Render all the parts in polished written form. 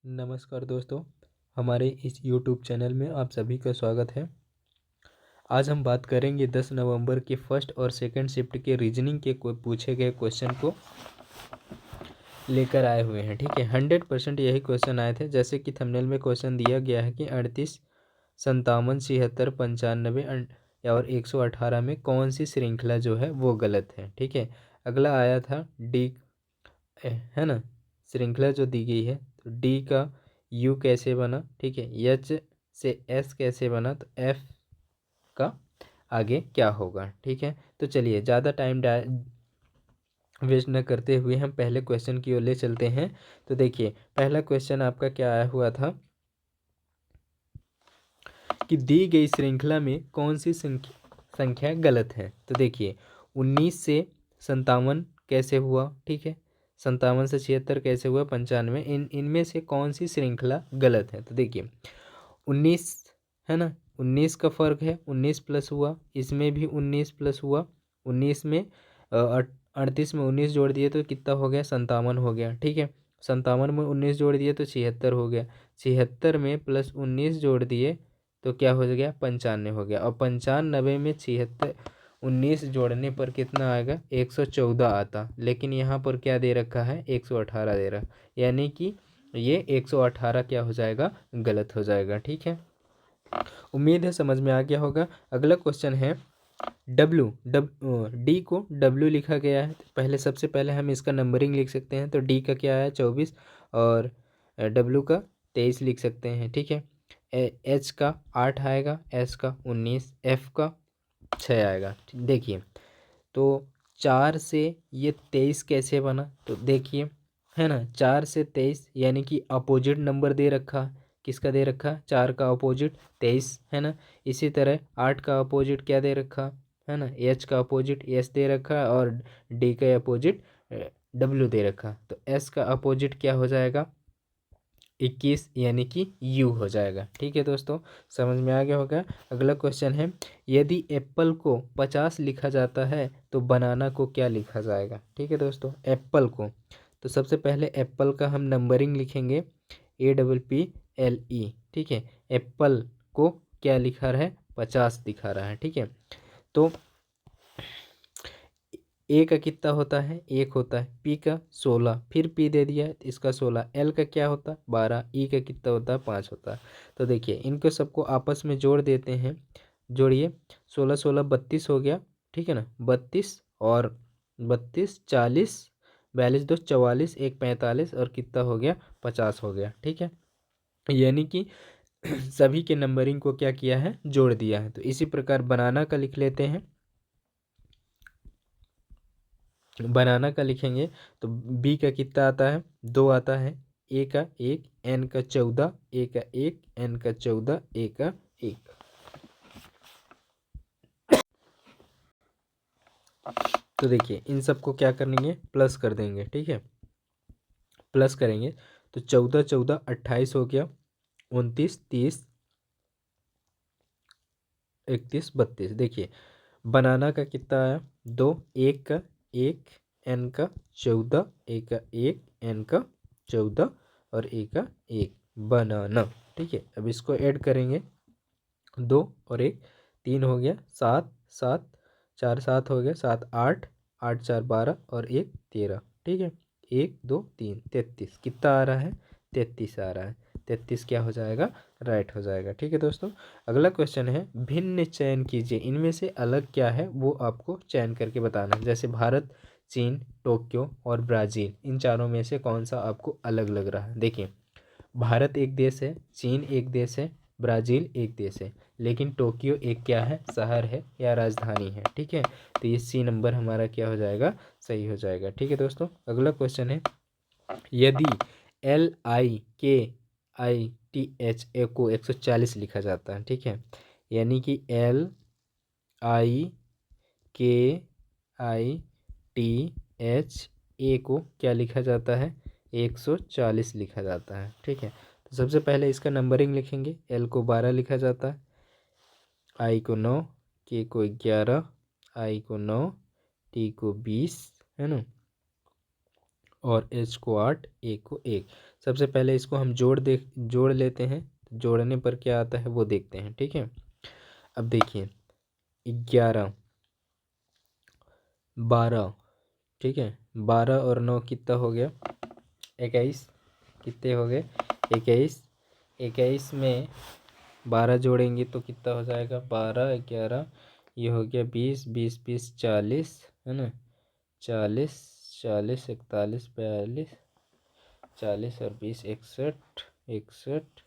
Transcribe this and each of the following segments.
नमस्कार दोस्तों, हमारे इस YouTube चैनल में आप सभी का स्वागत है। आज हम बात करेंगे 10 नवंबर के फर्स्ट और सेकंड शिफ्ट के रीजनिंग के पूछे गए क्वेश्चन को लेकर आए हुए हैं। ठीक है, 100% यही क्वेश्चन आए थे। जैसे कि थंबनेल में क्वेश्चन दिया गया है कि 38, 57, 76, 95 और 118 में कौन सी श्रृंखला जो है वो गलत है। ठीक है, अगला आया था डी, है ना, श्रृंखला जो दी गई है तो डी का यू कैसे बना। ठीक है, एच से एस कैसे बना, तो एफ का आगे क्या होगा। ठीक है, तो चलिए ज़्यादा टाइम वेस्ट न करते हुए हम पहले क्वेश्चन की ओर ले चलते हैं। तो देखिए पहला क्वेश्चन आपका क्या आया हुआ था कि दी गई श्रृंखला में कौन सी संख्या गलत है। तो देखिए 19 से 57 कैसे हुआ। ठीक है, 57 से 76 कैसे हुआ, 95, इनमें से कौन सी श्रृंखला गलत है। तो देखिए 19 है ना, 19 का फ़र्क है, 19 प्लस हुआ, इसमें भी 19 प्लस हुआ, 19 में 38 में 19 जोड़ दिए तो कितना हो गया, 57 हो गया। ठीक है, 57 में 19 जोड़ दिए तो 76 हो गया, 76 में प्लस 19 जोड़ दिए तो क्या हो गया, 95 हो गया। और 95 में 76 19 जोड़ने पर कितना आएगा, 114 आता। लेकिन यहाँ पर क्या दे रखा है, 118 दे रहा, यानी कि ये 118 क्या हो जाएगा, गलत हो जाएगा। ठीक है, उम्मीद है समझ में आ गया होगा। अगला क्वेश्चन है डी को डब्ल्यू लिखा गया है। तो पहले सबसे पहले हम इसका नंबरिंग लिख सकते हैं। तो डी का क्या है, 24, और डब्ल्यू का 23 लिख सकते हैं। ठीक है, एच का 8 आएगा, एस का 19, एफ का 6 आएगा। देखिए तो 4 से ये 23 कैसे बना, तो देखिए है ना, 4 से 23 यानी कि अपोजिट नंबर दे रखा। किसका दे रखा, 4 का अपोजिट 23, है ना। इसी तरह 8 का अपोजिट क्या दे रखा, है ना, एच का अपोजिट एस दे रखा, और डी का अपोजिट डब्ल्यू दे रखा। तो एस का अपोजिट क्या हो जाएगा, 21, यानी कि यू हो जाएगा। ठीक है दोस्तों, समझ में आ गया होगा। अगला क्वेश्चन है, यदि एप्पल को 50 लिखा जाता है तो बनाना को क्या लिखा जाएगा। ठीक है दोस्तों, एप्पल को, तो सबसे पहले एप्पल का हम नंबरिंग लिखेंगे, APPLE। ठीक है, एप्पल को क्या लिखा रहा है, 50 दिखा रहा है। ठीक है, तो ए का कितना होता है, 1 होता है, पी का 16, फिर पी दे दिया तो इसका 16, एल का क्या होता है, 12, ई का कितना होता है, 5 होता है। तो देखिए इनको सबको आपस में जोड़ देते हैं, जोड़िए, 16 16 32 हो गया। ठीक है ना, 32 और 32 40, 42 2 44, 1 45, और कितना हो गया, 50 हो गया। ठीक है, यानी कि सभी के नंबरिंग को क्या किया है, जोड़ दिया है। तो इसी प्रकार बनाना का लिख लेते हैं। बनाना का लिखेंगे तो बी का कितना आता है, 2 आता है, ए का 1, एन का 14, ए का 1, एन का 14, ए का 1। तो देखिए इन सबको क्या करेंगे, प्लस कर देंगे। ठीक है, प्लस करेंगे तो 14 14 28 हो गया, 29 30 31 32। देखिए बनाना का कितना आया, 2, एक का 1, एन का 14, ए का 1, एन का 14, और ए का 1, बनाना। ठीक है, अब इसको ऐड करेंगे, 2 और 1 3 हो गया, 7 7 4 7 हो गया, 7 8 8 4 12, और 1 13। ठीक है, 1 2 3 33, कितना आ रहा है, 33 आ रहा है। 33 क्या हो जाएगा, राइट हो जाएगा। ठीक है दोस्तों, अगला क्वेश्चन है, भिन्न चयन कीजिए, इनमें से अलग क्या है वो आपको चयन करके बताना है। जैसे भारत, चीन, टोक्यो और ब्राज़ील, इन चारों में से कौन सा आपको अलग लग रहा है। देखिए भारत एक देश है, चीन एक देश है, ब्राज़ील एक देश है, लेकिन टोक्यो एक क्या है, शहर है या राजधानी है। ठीक है, तो ये सी नंबर हमारा क्या हो जाएगा, सही हो जाएगा। ठीक है दोस्तों, अगला क्वेश्चन है, यदि LIKITH ए को 140 लिखा जाता है। ठीक है, यानी कि LIKITH को क्या लिखा जाता है, 140 लिखा जाता है। ठीक है, तो सबसे पहले इसका नंबरिंग लिखेंगे, L को 12 लिखा जाता है, I को 9, K को 11, I को 9, T को 20, है ना, और H को 8, A को 1। सबसे पहले इसको हम जोड़ लेते हैं। जोड़ने पर क्या आता है वो देखते हैं, ठीक है। अब देखिए 11, 12, ठीक है। 12 और 9 कितना हो गया? 21। कितने हो गए? 21। 21 में 12 जोड़ेंगे तो कितना हो जाएगा? 12, 11, ये हो गया 20, 20, 20, 40, है ना। 40, 40, 41, 42, 40 और 20, 61, 61,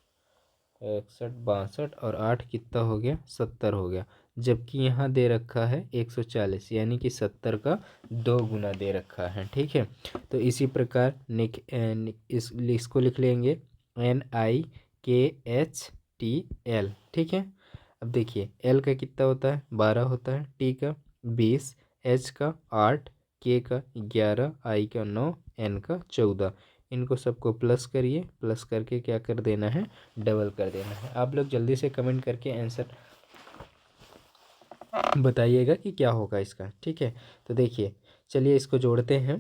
61, 62 और 8 कितना हो गया? 70 हो गया। जबकि यहाँ दे रखा है 140, यानी कि 70 का 2 गुना दे रखा है, ठीक है। तो इसी प्रकार इसको लिख लेंगे NIKHTL, ठीक है। अब देखिए L का कितना होता है? 12 होता है, T का 20, H का 8, K का 11, I का 9, N का 14। इनको सबको प्लस करिए, प्लस करके क्या कर देना है? डबल कर देना है। आप लोग जल्दी से कमेंट करके आंसर बताइएगा कि क्या होगा इसका, ठीक है। तो देखिए चलिए इसको जोड़ते हैं।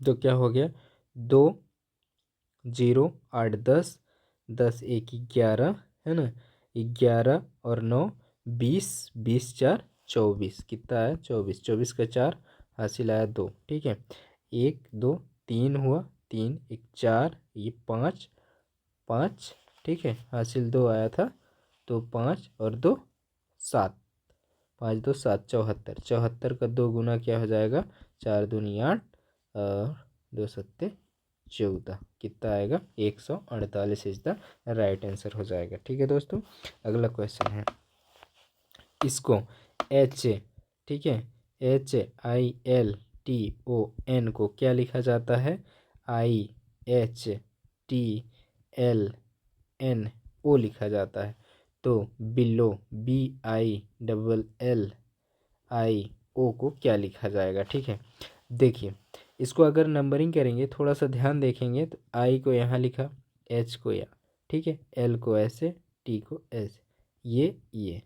तो क्या हो गया? 2, 0, 8, 10, 10 1 11, है ना। 11 और 9 20, 20 4 24, कितना आया? 24। 24 का 4 हासिल आया 2, ठीक है। 1 2 3 हुआ, 3 1 4, ये 5 5, ठीक है। हासिल 2 आया था, तो 5 और 2 7, 5 2 7, 74। 74 का 2 गुना क्या हो जाएगा? 4 दूनी 8 और 2 सत्ते 14, कितना आएगा? 148 इज द राइट आंसर हो जाएगा, ठीक है दोस्तों। अगला क्वेश्चन है, इसको H, ठीक है, HILTON को क्या लिखा जाता है? IHTLNO लिखा जाता है। तो बिलो BILLIO को क्या लिखा जाएगा, ठीक है। देखिए इसको अगर नंबरिंग करेंगे, थोड़ा सा ध्यान देखेंगे, तो आई को यहाँ लिखा, एच को यहाँ, ठीक है, एल को ऐसे, टी को ऐसे, ये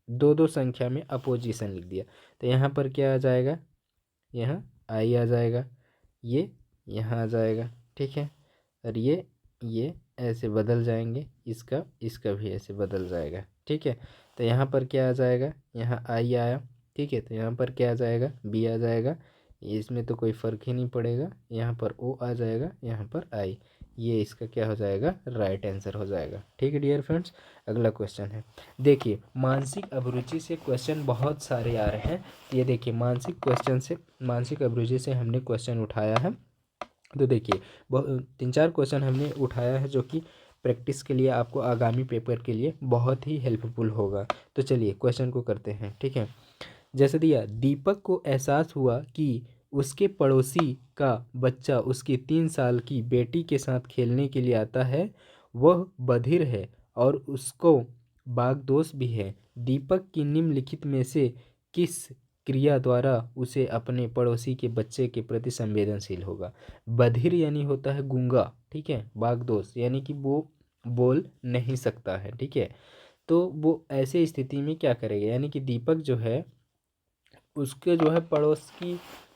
दो दो संख्या में अपोजिशन लिख दिया। तो यहाँ पर क्या आ जाएगा? यहाँ आई आ जाएगा, ये यहाँ आ जाएगा, ठीक है। और ये ऐसे बदल जाएंगे, इसका भी ऐसे बदल जाएगा, ठीक है। तो यहाँ पर क्या आ जाएगा? यहाँ आई आया, ठीक है। तो यहाँ पर क्या आ जाएगा? बी आ जाएगा। इसमें तो कोई फ़र्क ही नहीं पड़ेगा। यहाँ पर ओ आ जाएगा, यहाँ पर आई। ये इसका क्या हो जाएगा? राइट आंसर हो जाएगा, ठीक है डियर फ्रेंड्स। अगला क्वेश्चन है, देखिए मानसिक अभिरुचि से क्वेश्चन बहुत सारे आ रहे हैं। ये देखिए मानसिक अभिरुचि से हमने क्वेश्चन उठाया है। तो देखिए 3-4 क्वेश्चन हमने उठाया है जो कि प्रैक्टिस के लिए, आपको आगामी पेपर के लिए बहुत ही हेल्पफुल होगा। तो चलिए क्वेश्चन को करते हैं, ठीक है। जैसे दिया, दीपक को एहसास हुआ कि उसके पड़ोसी का बच्चा उसकी 3 साल की बेटी के साथ खेलने के लिए आता है। वह बधिर है और उसको बागदोष भी है। दीपक की निम्नलिखित में से किस क्रिया द्वारा उसे अपने पड़ोसी के बच्चे के प्रति संवेदनशील होगा? बधिर यानी होता है गूंगा, ठीक है। बागदोष यानी कि वो बोल नहीं सकता है, ठीक है। तो वो ऐसे स्थिति में क्या करेगा? यानी कि दीपक जो है, उसके जो है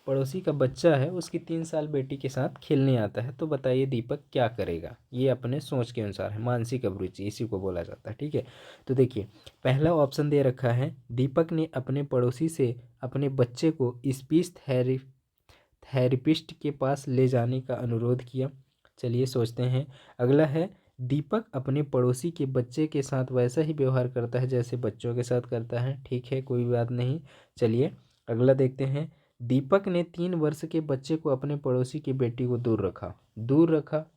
पड़ोसी का बच्चा है, उसकी 3 साल बेटी के साथ खेलने आता है। तो बताइए दीपक क्या करेगा? ये अपने सोच के अनुसार है, मानसिक अभिरुचि इसी को बोला जाता है, ठीक है। तो देखिए पहला ऑप्शन दे रखा है, दीपक ने अपने पड़ोसी से अपने बच्चे को स्पीच थेरेपिस्ट के पास ले जाने का अनुरोध किया। चलिए सोचते हैं। अगला है, दीपक अपने पड़ोसी के बच्चे के साथ वैसा ही व्यवहार करता है जैसे बच्चों के साथ करता है, ठीक है, कोई बात नहीं। चलिए अगला देखते हैं, दीपक ने 3 वर्ष के बच्चे को अपने पड़ोसी की बेटी को दूर रखा,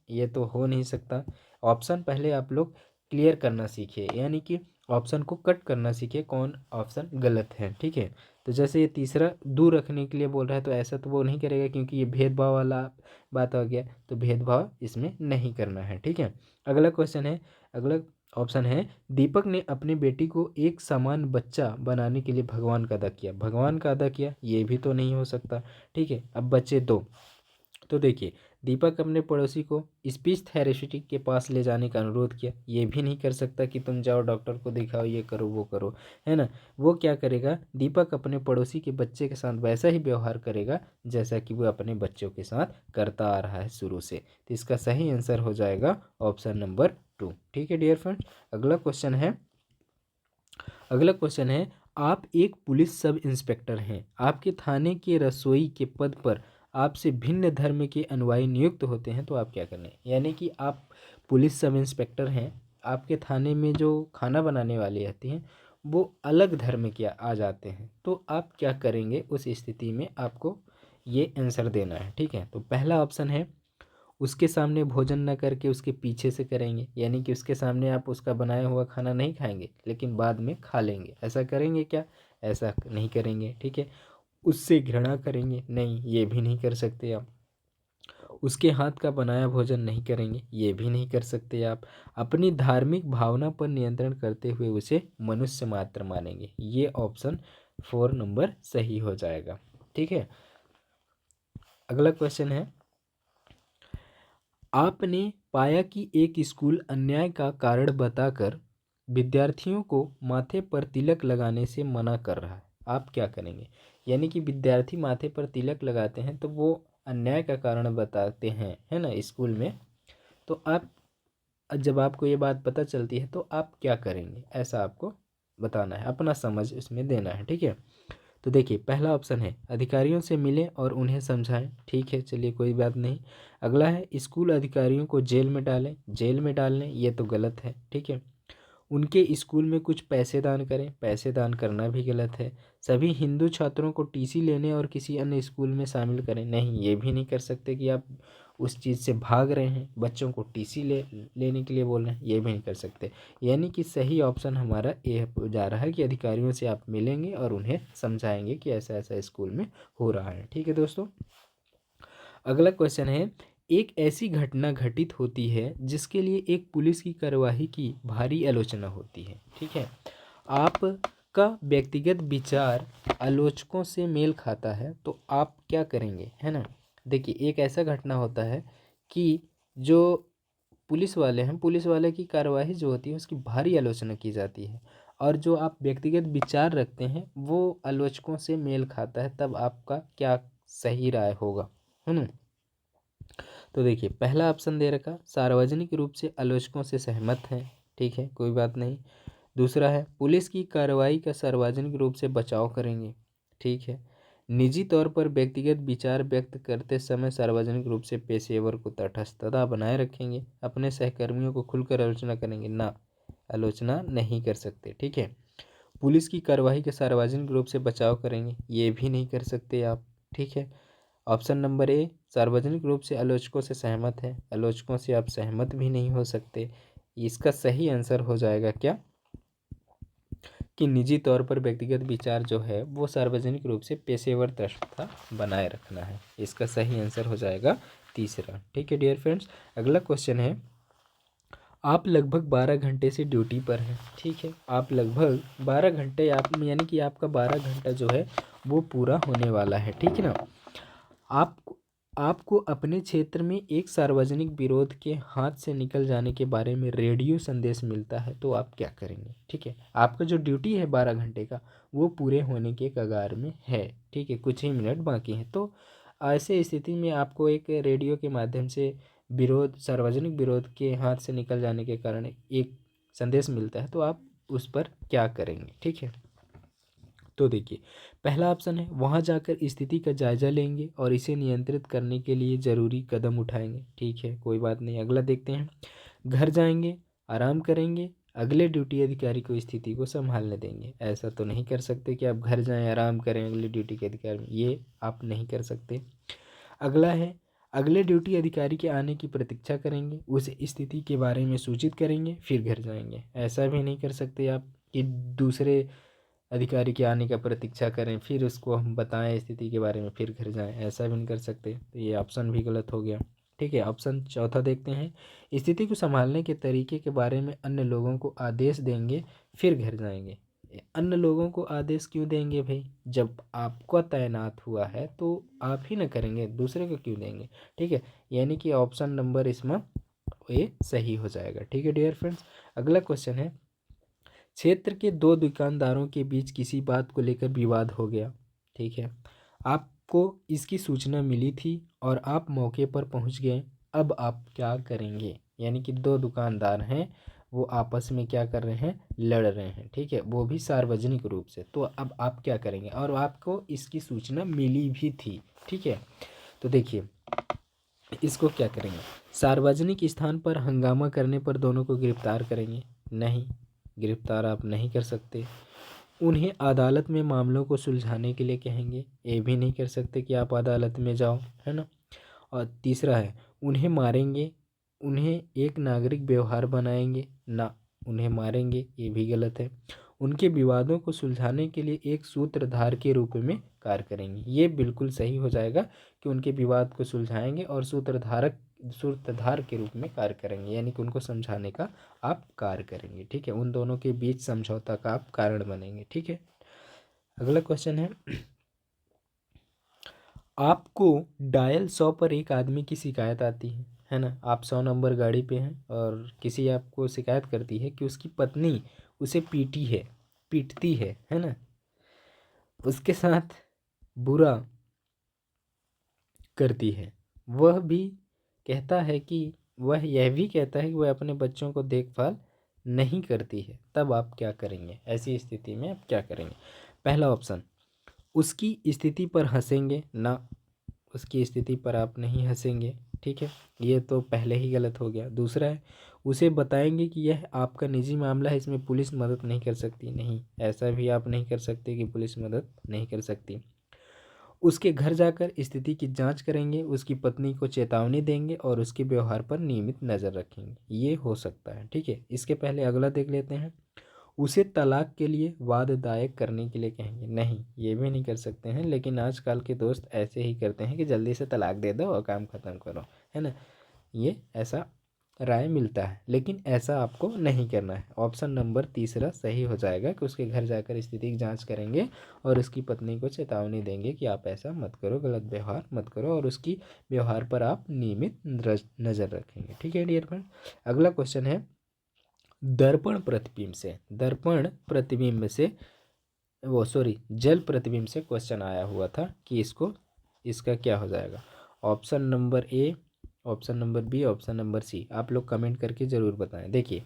ये तो हो नहीं सकता। ऑप्शन पहले आप लोग क्लियर करना सीखिए, यानी कि ऑप्शन को कट करना सीखिए, कौन ऑप्शन गलत है, ठीक है। तो जैसे ये तीसरा दूर रखने के लिए बोल रहा है, तो ऐसा तो वो नहीं करेगा क्योंकि ये भेदभाव वाला बात आ गया, तो भेदभाव इसमें नहीं करना है, ठीक है। अगला क्वेश्चन है, अगला ऑप्शन है, दीपक ने अपनी बेटी को एक समान बच्चा बनाने के लिए भगवान का अदा किया, ये भी तो नहीं हो सकता, ठीक है। अब बचे 2। तो देखिए दीपक अपने पड़ोसी को स्पीच थेरेपिस्ट के पास ले जाने का अनुरोध किया। ये भी नहीं कर सकता कि तुम जाओ डॉक्टर को दिखाओ, ये करो वो करो, है ना। वो क्या करेगा, दीपक अपने पड़ोसी के बच्चे के साथ वैसा ही व्यवहार करेगा जैसा कि वो अपने बच्चों के साथ करता आ रहा है शुरू से। तो इसका सही आंसर हो जाएगा ऑप्शन नंबर 2। ठीक है डियर फ्रेंड्स, अगला क्वेश्चन है आप एक पुलिस सब इंस्पेक्टर हैं, आपके थाने के रसोई के पद पर आपसे भिन्न धर्म के अनुयायी नियुक्त होते हैं, तो आप क्या करें। यानी कि आप पुलिस सब इंस्पेक्टर हैं, आपके थाने में जो खाना बनाने वाले आते हैं वो अलग धर्म के आ जाते हैं, तो आप क्या करेंगे उस स्थिति में, आपको ये आंसर देना है। ठीक है, तो पहला ऑप्शन है उसके सामने भोजन न करके उसके पीछे से करेंगे, यानी कि उसके सामने आप उसका बनाया हुआ खाना नहीं खाएंगे लेकिन बाद में खा लेंगे, ऐसा करेंगे क्या, ऐसा नहीं करेंगे। ठीक है, उससे घृणा करेंगे, नहीं ये भी नहीं कर सकते आप। उसके हाथ का बनाया भोजन नहीं करेंगे, ये भी नहीं कर सकते आप। अपनी धार्मिक भावना पर नियंत्रण करते हुए उसे मनुष्य मात्र मानेंगे, ये ऑप्शन 4 नंबर सही हो जाएगा। ठीक है, अगला क्वेश्चन है आपने पाया कि एक स्कूल अन्याय का कारण बताकर विद्यार्थियों को माथे पर तिलक लगाने से मना कर रहा है, आप क्या करेंगे। यानी कि विद्यार्थी माथे पर तिलक लगाते हैं तो वो अन्याय का कारण बताते हैं, है ना, स्कूल में। तो आप जब आपको ये बात पता चलती है तो आप क्या करेंगे, ऐसा आपको बताना है, अपना समझ इसमें देना है। ठीक है, तो देखिए पहला ऑप्शन है अधिकारियों से मिलें और उन्हें समझाएं, ठीक है चलिए कोई बात नहीं। अगला है स्कूल अधिकारियों को जेल में डालें, जेल में डालने ये तो गलत है। ठीक है, उनके स्कूल में कुछ पैसे दान करें, पैसे दान करना भी गलत है। सभी हिंदू छात्रों को टीसी लेने और किसी अन्य स्कूल में शामिल करें, नहीं ये भी नहीं कर सकते कि आप उस चीज़ से भाग रहे हैं, बच्चों को टीसी लेने के लिए बोल रहे हैं, ये भी नहीं कर सकते। यानी कि सही ऑप्शन हमारा ए जा रहा है कि अधिकारियों से आप मिलेंगे और उन्हें समझाएंगे कि ऐसा ऐसा स्कूल में हो रहा है। ठीक है दोस्तों, अगला क्वेश्चन है एक ऐसी घटना घटित होती है जिसके लिए एक पुलिस की कार्यवाही की भारी आलोचना होती है। ठीक है, आपका व्यक्तिगत विचार आलोचकों से मेल खाता है तो आप क्या करेंगे, है ना। देखिए एक ऐसा घटना होता है कि जो पुलिस वाले हैं, पुलिस वाले की कार्यवाही जो होती है उसकी भारी आलोचना की जाती है, और जो आप व्यक्तिगत विचार रखते हैं वो आलोचकों से मेल खाता है, तब आपका क्या सही राय होगा, है ना। तो देखिए पहला ऑप्शन दे रखा सार्वजनिक रूप से आलोचकों से सहमत हैं, ठीक है कोई बात नहीं। दूसरा है पुलिस की कार्रवाई का सार्वजनिक रूप से बचाव करेंगे, ठीक है। निजी तौर पर व्यक्तिगत विचार व्यक्त करते समय सार्वजनिक रूप से पेशेवर को तटस्थता बनाए रखेंगे, अपने सहकर्मियों को खुलकर आलोचना करेंगे ना, आलोचना नहीं कर सकते। ठीक है, पुलिस की कार्रवाई का सार्वजनिक रूप से बचाव करेंगे, ये भी नहीं कर सकते आप। ठीक है, ऑप्शन नंबर ए सार्वजनिक रूप से आलोचकों से सहमत है, आलोचकों से आप सहमत भी नहीं हो सकते। इसका सही आंसर हो जाएगा क्या कि निजी तौर पर व्यक्तिगत विचार जो है वो सार्वजनिक रूप से पेशेवर दक्षता बनाए रखना है, इसका सही आंसर हो जाएगा तीसरा। ठीक है डियर फ्रेंड्स, अगला क्वेश्चन है आप लगभग 12 घंटे से ड्यूटी पर हैं, ठीक है, आप लगभग 12 घंटे आप यानी कि आपका 12 घंटा जो है वो पूरा होने वाला है, ठीक है ना। आप आपको अपने क्षेत्र में एक सार्वजनिक विरोध के हाथ से निकल जाने के बारे में रेडियो संदेश मिलता है, तो आप क्या करेंगे। ठीक है, आपका जो ड्यूटी है 12 घंटे का वो पूरे होने के कगार में है, ठीक है, कुछ ही मिनट बाकी हैं। तो ऐसे स्थिति में आपको एक रेडियो के माध्यम से विरोध सार्वजनिक विरोध के हाथ से निकल जाने के कारण एक संदेश मिलता है, तो आप उस पर क्या करेंगे। ठीक है, तो देखिए पहला ऑप्शन है वहाँ जाकर स्थिति का जायजा लेंगे और इसे नियंत्रित करने के लिए ज़रूरी कदम उठाएंगे, ठीक है कोई बात नहीं। अगला देखते हैं, घर जाएंगे, आराम करेंगे, अगले ड्यूटी अधिकारी को स्थिति को संभालने देंगे। ऐसा तो नहीं कर सकते कि आप घर जाएं आराम करें अगले ड्यूटी के अधिकारी, ये आप नहीं कर सकते। अगला है अगले ड्यूटी अधिकारी के आने की प्रतीक्षा करेंगे, उस स्थिति के बारे में सूचित करेंगे फिर घर जाएंगे। ऐसा भी नहीं कर सकते आप कि दूसरे अधिकारी के आने का प्रतीक्षा करें फिर उसको हम बताएं स्थिति के बारे में फिर घर जाएं, ऐसा भी नहीं कर सकते, तो ये ऑप्शन भी गलत हो गया। ठीक है, ऑप्शन चौथा देखते हैं, स्थिति को संभालने के तरीके के बारे में अन्य लोगों को आदेश देंगे फिर घर जाएंगे। अन्य लोगों को आदेश क्यों देंगे भाई? जब आपका तैनात हुआ है तो आप ही ना करेंगे, दूसरे को क्यों देंगे? ठीक है, यानी कि ऑप्शन नंबर इसमें ये सही हो जाएगा। ठीक है डियर फ्रेंड्स, अगला क्वेश्चन है, क्षेत्र के दो दुकानदारों के बीच किसी बात को लेकर विवाद हो गया। ठीक है, आपको इसकी सूचना मिली थी और आप मौके पर पहुंच गए। अब आप क्या करेंगे? यानी कि दो दुकानदार हैं, वो आपस में क्या कर रहे हैं? लड़ रहे हैं। ठीक है, वो भी सार्वजनिक रूप से। तो अब आप क्या करेंगे? और आपको इसकी सूचना मिली भी थी। ठीक है, तो देखिए इसको क्या करेंगे? सार्वजनिक स्थान पर हंगामा करने पर दोनों को गिरफ्तार करेंगे? नहीं, गिरफ्तार आप नहीं कर सकते। उन्हें अदालत में मामलों को सुलझाने के लिए कहेंगे? ये भी नहीं कर सकते कि आप अदालत में जाओ, है ना। और तीसरा है, उन्हें मारेंगे? उन्हें एक नागरिक व्यवहार बनाएंगे? ना, उन्हें मारेंगे, ये भी गलत है। उनके विवादों को सुलझाने के लिए एक सूत्रधार के रूप में कार्य करेंगे? ये बिल्कुल सही हो जाएगा कि उनके विवाद को सुलझाएंगे और सूत्रधार के रूप में कार्य करेंगे, यानी कि उनको समझाने का आप कार्य करेंगे। ठीक है, उन दोनों के बीच समझौता का आप कारण बनेंगे। ठीक है, अगला क्वेश्चन है, आपको डायल 100 पर एक आदमी की शिकायत आती है ना। आप 100 नंबर गाड़ी पे हैं और किसी आपको शिकायत करती है कि उसकी पत्नी उसे पीटती है ना, उसके साथ बुरा करती है। वह भी कहता है कि वह यह भी कहता है कि वह अपने बच्चों को देखभाल नहीं करती है। तब आप क्या करेंगे? ऐसी स्थिति में आप क्या करेंगे? पहला ऑप्शन, उसकी स्थिति पर हंसेंगे? ना, उसकी स्थिति पर आप नहीं हंसेंगे। ठीक है, ये तो पहले ही गलत हो गया। दूसरा है, उसे बताएंगे कि यह आपका निजी मामला है, इसमें पुलिस मदद नहीं कर सकती? नहीं, ऐसा भी आप नहीं कर सकते कि पुलिस मदद नहीं कर सकती। उसके घर जाकर स्थिति की जांच करेंगे, उसकी पत्नी को चेतावनी देंगे और उसके व्यवहार पर नियमित नज़र रखेंगे? ये हो सकता है। ठीक है, इसके पहले अगला देख लेते हैं, उसे तलाक के लिए वाद दायर करने के लिए कहेंगे? नहीं, ये भी नहीं कर सकते हैं, लेकिन आजकल के दोस्त ऐसे ही करते हैं कि जल्दी से तलाक दे दो और काम ख़त्म करो, है ना। ये ऐसा राय मिलता है, लेकिन ऐसा आपको नहीं करना है। ऑप्शन नंबर तीसरा सही हो जाएगा कि उसके घर जाकर स्थिति की जांच करेंगे और उसकी पत्नी को चेतावनी देंगे कि आप ऐसा मत करो, गलत व्यवहार मत करो, और उसकी व्यवहार पर आप नियमित नज़र रखेंगे। ठीक है डियर फ्रेंड, अगला क्वेश्चन है, दर्पण प्रतिबिंब से वो सॉरी जल प्रतिबिंब से क्वेश्चन आया हुआ था कि इसका क्या हो जाएगा? Option number A, option number B, option number C, आप लोग कमेंट करके ज़रूर बताएं। देखिए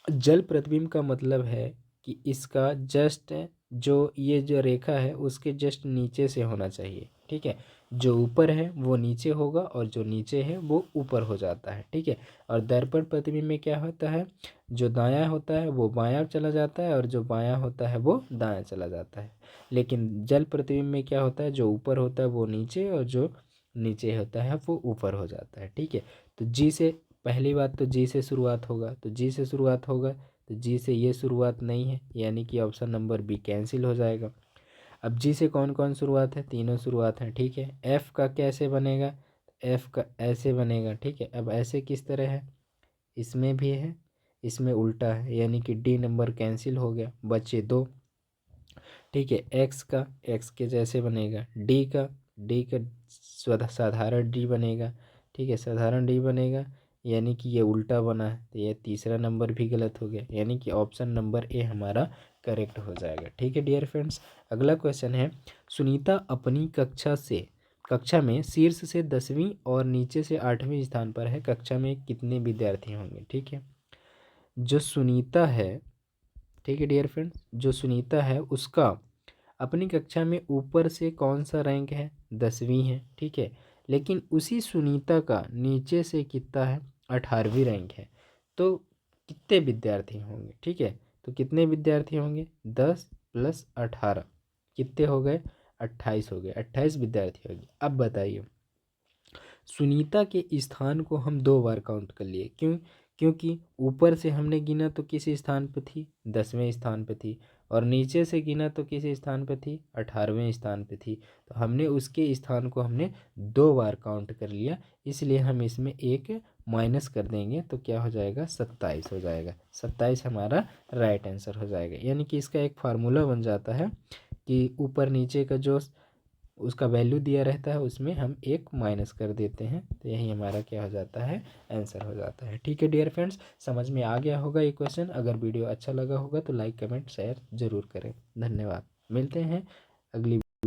जल प्रतिबिंब का मतलब है कि इसका जस्ट जो रेखा है उसके जस्ट नीचे से होना चाहिए। ठीक है, जो ऊपर है वो नीचे होगा और जो नीचे है वो ऊपर हो जाता है। ठीक है, और दर्पण प्रतिबिंब में क्या होता है, जो दायां होता है वो बायां चला जाता है और जो बायां होता है वो दायां चला जाता है। लेकिन जल प्रतिबिंब में क्या होता है, जो ऊपर होता है वो नीचे और जो नीचे होता है वो ऊपर हो जाता है। ठीक है, तो जी से पहली बात तो जी से शुरुआत होगा, तो जी से शुरुआत होगा तो जी से ये शुरुआत नहीं है, यानी कि ऑप्शन नंबर बी कैंसिल हो जाएगा। अब जी से कौन कौन शुरुआत है? तीनों शुरुआत है। ठीक है, एफ का कैसे बनेगा? एफ का ऐसे बनेगा। ठीक है, अब ऐसे किस तरह है? इसमें भी है, इसमें उल्टा है, यानी कि डी नंबर कैंसिल हो गया, बचे दो। ठीक है, एक्स के जैसे बनेगा, डी का साधारण डी बनेगा। ठीक है, साधारण डी बनेगा, यानी कि ये उल्टा बना है, तो ये तीसरा नंबर भी गलत हो गया, यानी कि ऑप्शन नंबर ए हमारा करेक्ट हो जाएगा। ठीक है डियर फ्रेंड्स, अगला क्वेश्चन है, सुनीता अपनी कक्षा में शीर्ष से 10वीं और नीचे से 8वें स्थान पर है। कक्षा में कितने विद्यार्थी होंगे? ठीक है, जो सुनीता है, ठीक है डियर फ्रेंड्स, जो सुनीता है उसका अपनी कक्षा में ऊपर से कौन सा रैंक है? 10वीं है। ठीक है, लेकिन उसी सुनीता का नीचे से कितना है? 18वीं रैंक है। तो कितने विद्यार्थी होंगे? ठीक है, तो कितने विद्यार्थी होंगे? 10 + 18 कितने हो गए? 28 हो गए, 28 विद्यार्थी होंगे। अब बताइए, सुनीता के स्थान को हम 2 बार काउंट कर लिए, क्यों? क्योंकि ऊपर से हमने गिना तो किस स्थान पे थी? 10वें स्थान पे थी, और नीचे से गिना तो किस स्थान पे थी? 18वें स्थान पे थी। तो हमने उसके स्थान को हमने 2 बार काउंट कर लिया, इसलिए हम इसमें एक माइनस कर देंगे तो क्या हो जाएगा, 27 हो जाएगा। 27 हमारा राइट आंसर हो जाएगा। यानी कि इसका एक फार्मूला बन जाता है कि ऊपर नीचे का जो उसका वैल्यू दिया रहता है उसमें हम एक माइनस कर देते हैं, तो यही हमारा क्या हो जाता है, आंसर हो जाता है। ठीक है डियर फ्रेंड्स, समझ में आ गया होगा ये क्वेश्चन। अगर वीडियो अच्छा लगा होगा तो लाइक कमेंट शेयर ज़रूर करें। धन्यवाद। मिलते हैं अगली